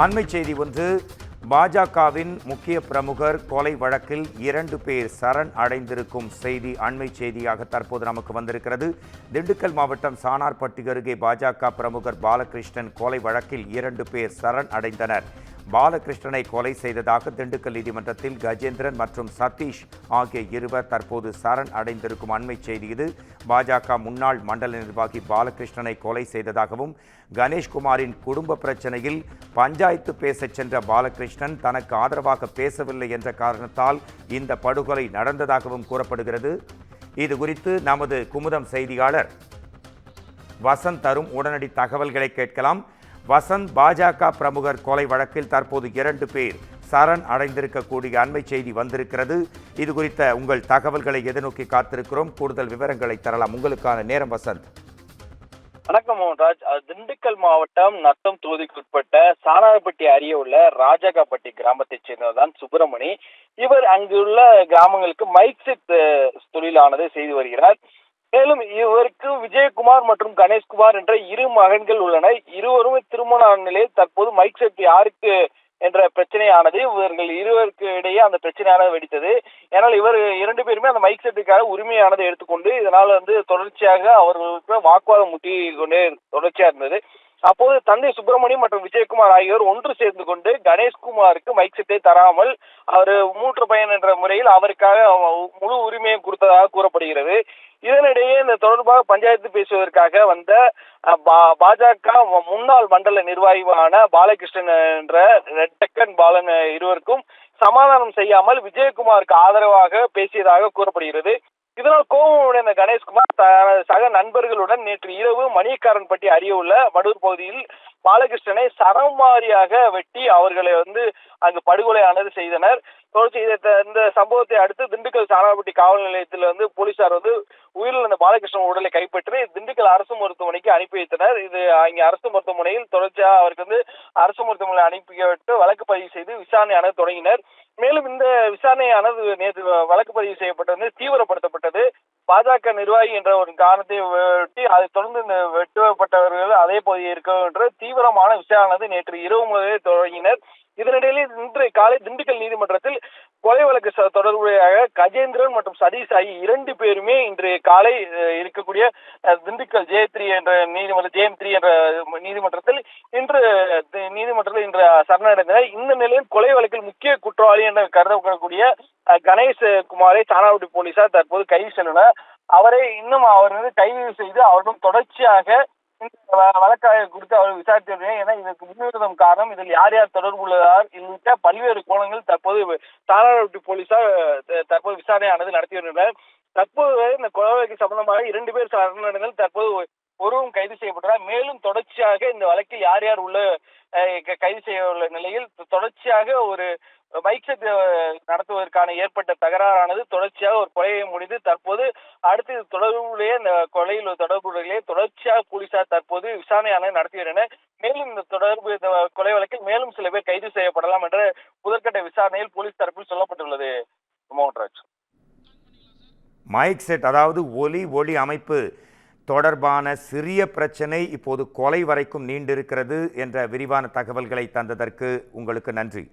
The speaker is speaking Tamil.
அண்மை செய்தி ஒன்று. பாஜகவின் முக்கிய பிரமுகர் கொலை வழக்கில் 2 பேர் சரண் அடைந்திருக்கும் செய்தி அண்மை செய்தியாக தற்போது நமக்கு வந்திருக்கிறது. திண்டுக்கல் மாவட்டம் சானார்பட்டி அருகே பாஜக பிரமுகர் பாலகிருஷ்ணன் கொலை வழக்கில் 2 பேர் சரண் அடைந்தனர். பாலகிருஷ்ணனை கொலை செய்ததாக திண்டுக்கல் நீதிமன்றத்தில் கஜேந்திரன் மற்றும் சதீஷ் ஆகிய இருவர் தற்போது சரண் அடைந்திருக்கும் அண்மை செய்தி இது. பாஜக முன்னாள் மண்டல நிர்வாகி பாலகிருஷ்ணனை கொலை செய்ததாகவும் கணேஷ்குமாரின் குடும்ப பிரச்சனையில் பஞ்சாயத்து பேசச் சென்ற பாலகிருஷ்ணன் தனக்கு ஆதரவாக பேசவில்லை என்ற காரணத்தால் இந்த படுகொலை நடந்ததாகவும் கூறப்படுகிறது. இது குறித்து நமது குமுதம் செய்தியாளர் வசந்த் தரும் உடனடி தகவல்களை கேட்கலாம். வசந்த், பாஜக பிரமுகர் கொலை வழக்கில் தற்போது 2 பேர் சரண் அடைந்திருக்கக்கூடிய அண்மை செய்தி வந்திருக்கிறது. இது குறித்த உங்கள் தகவல்களை எதிர்நோக்கி காத்திருக்கிறோம். கூடுதல் விவரங்களை தரலாம். உங்களுக்கான நேரம் வசந்த். வணக்கம் மோகன்ராஜ். திண்டுக்கல் மாவட்டம் நத்தம் தொகுதிக்குட்பட்ட சானார்பட்டி அருகே உள்ள ராஜாகாப்பட்டி கிராமத்தைச் சேர்ந்தவர்தான் சுப்பிரமணி. இவர் அங்குள்ள கிராமங்களுக்கு மைக் செட் தொழிலானது செய்து வருகிறார். மேலும் இவருக்கு விஜயகுமார் மற்றும் கணேஷ்குமார் என்ற 2 மகன்கள் உள்ளனர். இருவரும் திருமண நிலையில் தற்போது மைக் செட் யாருக்கு என்ற பிரச்சனையானது இவர்கள் இருவருக்கு இடையே அந்த பிரச்சனையானது வெடித்தது. ஏனால் இவர் 2 பேருமே அந்த மைக் செட்டுக்காக உரிமையானதை எடுத்துக்கொண்டு இதனால் தொடர்ச்சியாக அவர்களுக்கு வாக்குவாதம் முட்டி கொண்டே தொடர்ச்சியா இருந்தது. அப்போது தந்தை சுப்பிரமணியம் மற்றும் விஜயகுமார் ஆகியோர் ஒன்று சேர்ந்து கொண்டு கணேஷ்குமாருக்கு மைக் செட்டை தராமல் அவர் மூன்று பையன் என்ற முறையில் அவருக்காக முழு உரிமையை கொடுத்ததாக கூறப்படுகிறது. இதனிடையே இந்த தொடர்பாக பஞ்சாயத்து பேசுவதற்காக வந்த பாஜக முன்னாள் மண்டல நிர்வாகியான பாலகிருஷ்ணன் என்ற ரெட்டக்கன் பாலன் இருவருக்கும் சமாதானம் செய்யாமல் விஜயகுமாருக்கு ஆதரவாக பேசியதாக கூறப்படுகிறது. இதனால் கோபமுடைய கணேஷ்குமார் சக நண்பர்களுடன் நேற்று இரவு மணியக்காரன்பட்டி அருகே உள்ள மடூர் பகுதியில் பாலகிருஷ்ணனை சரமாரியாக வெட்டி அவர்களை அங்கு படுகொலையானது செய்தனர். இந்த சம்பவத்தை அடுத்து திண்டுக்கல் சானார்பட்டி காவல் நிலையத்தில் போலீசார் உயிரிழந்த பாலகிருஷ்ணன் உடலை கைப்பற்றி திண்டுக்கல் அரசு மருத்துவமனைக்கு அனுப்பி வைத்தனர். இது அங்கே அரசு மருத்துவமனையில் தொடர்ச்சியாக அவருக்கு அரசு மருத்துவமனை அனுப்பிவிட்டு வழக்கு பதிவு செய்து விசாரணையானது தொடங்கினர். மேலும் இந்த விசாரணையானது நேற்று வழக்கு பதிவு செய்யப்பட்டது தீவிரப்படுத்தப்பட்டது. பாஜக நிர்வாகி என்ற ஒரு காரணத்தை வெட்டி அதை தொடர்ந்து வெட்டுவப்பட்டவர்கள் அதே பகுதியில் இருக்க என்ற தீவிரமான விசாரணை நேற்று இரவு முதலே தொடங்கினர். இதனிடையே இன்று காலை திண்டுக்கல் நீதிமன்றத்தில் கொலை வழக்கு தொடர்புடைய கஜேந்திரன் மற்றும் சதீஷ் ஆகிய 2 பேருமே இன்று காலை இருக்கக்கூடிய திண்டுக்கல் ஜெயம்3 என்ற நீதிமன்றத்தில் இன்று சரணடைந்தனர். இந்த நிலையில் கொலை வழக்கில் முக்கிய குற்றவாளி என கருதப்படக்கூடிய கணேஷ்குமாரை சானார்பட்டி போலீசார் தற்போது கைது செய்தனர். அவரை இன்னும் கைது செய்து அவரிடம் தொடர்ச்சியாக வழக்காக கொடுத்து அவர் விசாரித்து வருகிறார். ஏன்னா இதற்கு முன்னிறுத்தம் காரணம் இதில் யார் யார் தொடர்பு உள்ளதார் உள்ளிட்ட பல்வேறு கோணங்கள் தற்போது சானார்பட்டி போலீசார் தற்போது விசாரணையானது நடத்தி வருகின்றனர். தற்போது இந்த கொலை வழக்கு சம்பந்தமாக 2 பேர் சரணடைந்தால் தற்போது ஒருவரும் கைது செய்யப்பட்டார். மேலும் தொடர்ச்சியாக இந்த வழக்கில் யார் யார் உள்ள கைது செய்ய உள்ள நிலையில் தொடர்ச்சியாக ஒரு மைக் செட் நடத்துவதற்கான ஏற்பட்ட தகராறானது தொடர்ச்சியாக ஒரு கொலையை முடிந்து தற்போது அடுத்து தொடர்புடைய இந்த கொலையில் தொடர்புடைய தொடர்ச்சியாக போலீசார் தற்போது விசாரணையானது நடத்தி வருகின்றனர். மேலும் இந்த கொலை வழக்கில் மேலும் சில பேர் கைது செய்யப்படலாம் என்ற முதற்கட்ட விசாரணையில் போலீஸ் தரப்பில் சொல்லப்பட்டுள்ளது. மோகன்ராஜ், மைக் செட் அதாவது ஒலி அமைப்பு தொடர்பான சிறிய பிரச்சனை இப்போது கொலை வரைக்கும் நீண்டிருக்கிறது என்ற விரிவான தகவல்களை தந்ததற்கு உங்களுக்கு நன்றி.